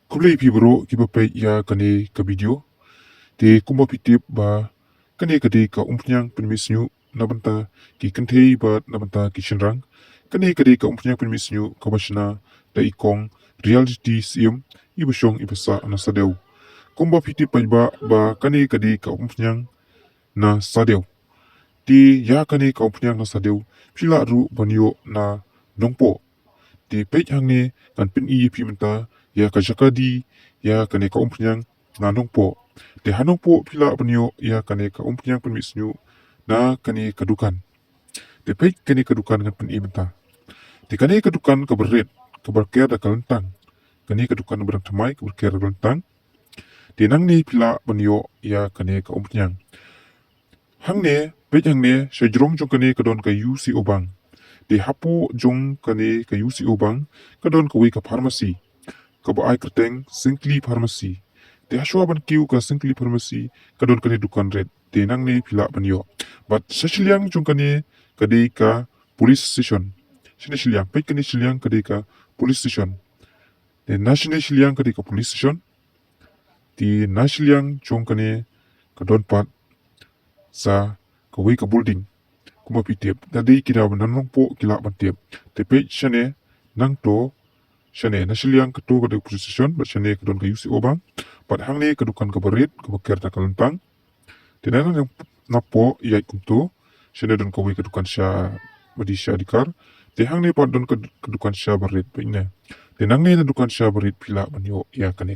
Kublai pi bro ki bapai ya kane ka video te kumba pitip ba kane kade ka umpnyang penmisnyu nabanta ki kenthei ba nabanta ki shinrang kane kade ka umpnyang penmisnyu ka bashna da ikong reality sium ibashong ibasa anasadeu kumba pitip ba kane kade ka umpnyang na sadeu ti ya kane ka umpnyang na sadeu pila ru banyo na nongpo ti pej hangne kan pin i pi menta ya ka jakadi ya kane ka umpnyang na nongpo te hanongpo pila banyo ya kane ka umpnyang penmisnyu na kane kadukan te pej kane kadukan kan pin i menta te kane kadukan ka berret ka berker da kalentang kane kadukan berang tamai ka berker da kalentang te nang ni pila banyo ya kane ka umpnyang hangne pej hangne sejrong jong kane kadon ka yusi obang te hapu jong kane ka yusi obang kadon ka wi ka pharmacy ka ba ai kerteng singkli pharmacy te haswa ban kiu ka singkli pharmacy kadon kane dukan red te nang ne pila banyo but seshliang jong kane kade ka police station shine shliang pek kane shliang kade ka police station te national shliang kade ka police station ti national jong kane kadon pat sa ka wi ka building kuma pitep tadi kira bananong po kila bantep tepe shane nang to shane nasyang ketu kada position bat shane kadon ka yusi obang bat hangne kadukan ka barit ka bakir ta kalentang tenan yang napo yai kumtu shane don ka wi kadukan sha badi sha dikar te hangne pat don kadukan sha barit pine tenang ne kadukan sha barit pila banyo ya kane